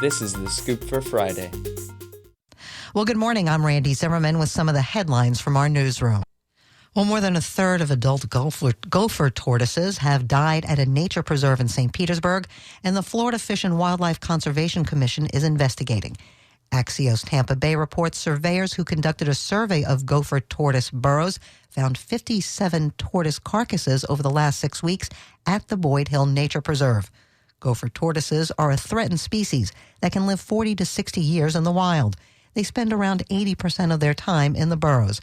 This is The Scoop for Friday. Well, good morning. I'm Randy Zimmerman with some of the headlines from our newsroom. Well, more than a third of adult gopher tortoises have died at a nature preserve in St. Petersburg, and the Florida Fish and Wildlife Conservation Commission is investigating. Axios Tampa Bay reports surveyors who conducted a survey of gopher tortoise burrows found 57 tortoise carcasses over the last 6 weeks at the Boyd Hill Nature Preserve. Gopher tortoises are a threatened species that can live 40 to 60 years in the wild. They spend around 80% of their time in the burrows.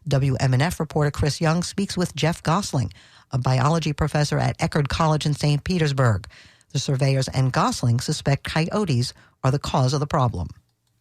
WMNF reporter Chris Young speaks with Jeff Gosling, a biology professor at Eckerd College in St. Petersburg. The surveyors and Gosling suspect coyotes are the cause of the problem.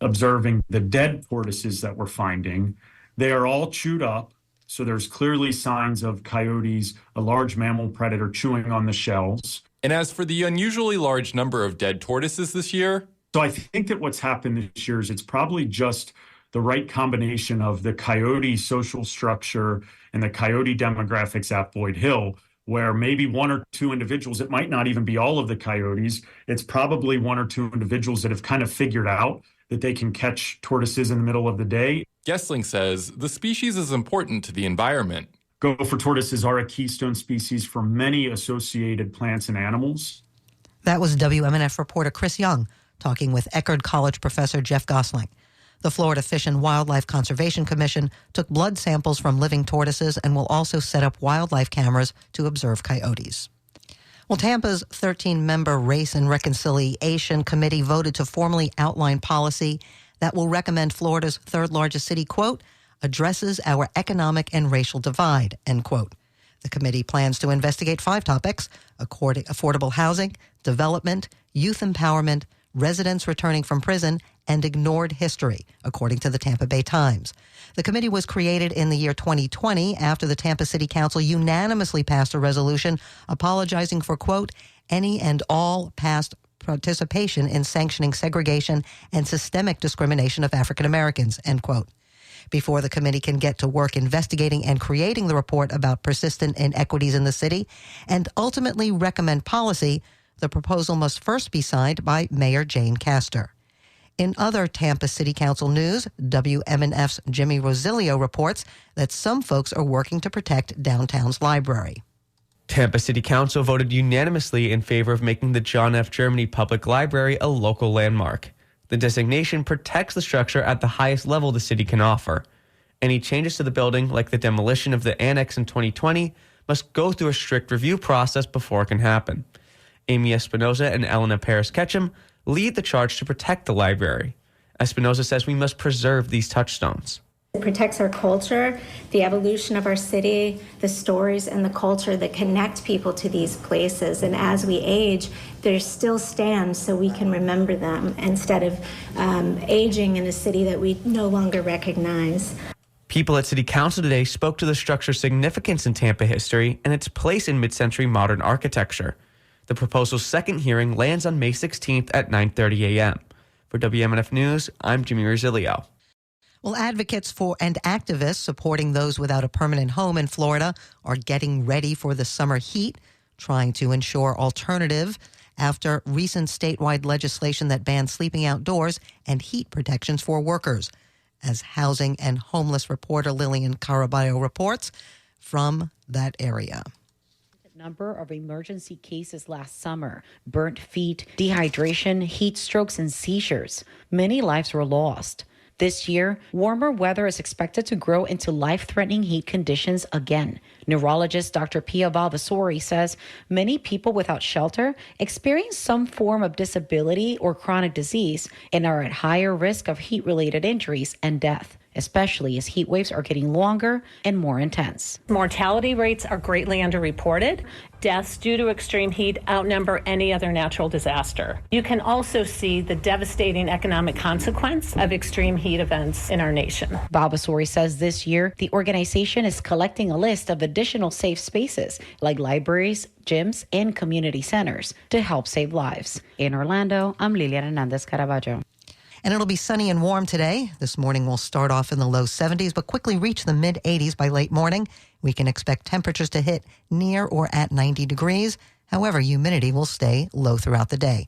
Observing the dead tortoises that we're finding, they are all chewed up. So there's clearly signs of coyotes, a large mammal predator, chewing on the shells. And as for the unusually large number of dead tortoises this year, so I think that what's happened this year is it's probably just the right combination of the coyote social structure and the coyote demographics at Boyd Hill, where maybe one or two individuals, it might not even be all of the coyotes, it's probably one or two individuals that have kind of figured out that they can catch tortoises in the middle of the day. Gessling says the species is important to the environment. Gopher tortoises are a keystone species for many associated plants and animals. That was WMNF reporter Chris Young talking with Eckerd College professor Jeff Gosling. The Florida Fish and Wildlife Conservation Commission took blood samples from living tortoises and will also set up wildlife cameras to observe coyotes. Well, Tampa's 13-member Race and Reconciliation Committee voted to formally outline policy that will recommend Florida's third-largest city, quote, addresses our economic and racial divide, end quote. The committee plans to investigate 5 topics: affordable housing, development, youth empowerment, residents returning from prison, and ignored history, according to the Tampa Bay Times. The committee was created in the year 2020 after the Tampa City Council unanimously passed a resolution apologizing for, quote, any and all past participation in sanctioning segregation and systemic discrimination of African Americans, end quote. Before the committee can get to work investigating and creating the report about persistent inequities in the city and ultimately recommend policy, the proposal must first be signed by Mayor Jane Castor. In other Tampa City Council news, WMNF's Jimmy Rosilio reports that some folks are working to protect downtown's library. Tampa City Council voted unanimously in favor of making the John F. Germany Public Library a local landmark. The designation protects the structure at the highest level the city can offer. Any changes to the building, like the demolition of the annex in 2020, must go through a strict review process before it can happen. Amy Espinoza and Elena Paris-Ketchum lead the charge to protect the library. Espinoza says we must preserve these touchstones. It protects our culture, the evolution of our city, the stories and the culture that connect people to these places. And as we age, they still stand so we can remember them instead of aging in a city that we no longer recognize. People at City Council today spoke to the structure's significance in Tampa history and its place in mid-century modern architecture. The proposal's second hearing lands on May 16th at 9:30 a.m. For WMNF News, I'm Jimmy Rosilio. Well, advocates for and activists supporting those without a permanent home in Florida are getting ready for the summer heat, trying to ensure alternative after recent statewide legislation that bans sleeping outdoors and heat protections for workers. As housing and homeless reporter Lillian Caraballo reports from that area. Number of emergency cases last summer: burnt feet, dehydration, heat strokes, and seizures. Many lives were lost. This year, warmer weather is expected to grow into life-threatening heat conditions again. Neurologist Dr. Pia Valvasori says many people without shelter experience some form of disability or chronic disease and are at higher risk of heat-related injuries and death, especially as heat waves are getting longer and more intense. Mortality rates are greatly underreported. Deaths due to extreme heat outnumber any other natural disaster. You can also see the devastating economic consequence of extreme heat events in our nation. Valvasori says this year, the organization is collecting a list of additional safe spaces like libraries, gyms, and community centers to help save lives. In Orlando, I'm Lilian Hernandez Caraballo. And it'll be sunny and warm today. This morning will start off in the low 70s, but quickly reach the mid-80s by late morning. We can expect temperatures to hit near or at 90 degrees. However, humidity will stay low throughout the day.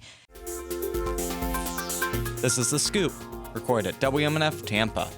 This is The Scoop, recorded at WMNF Tampa.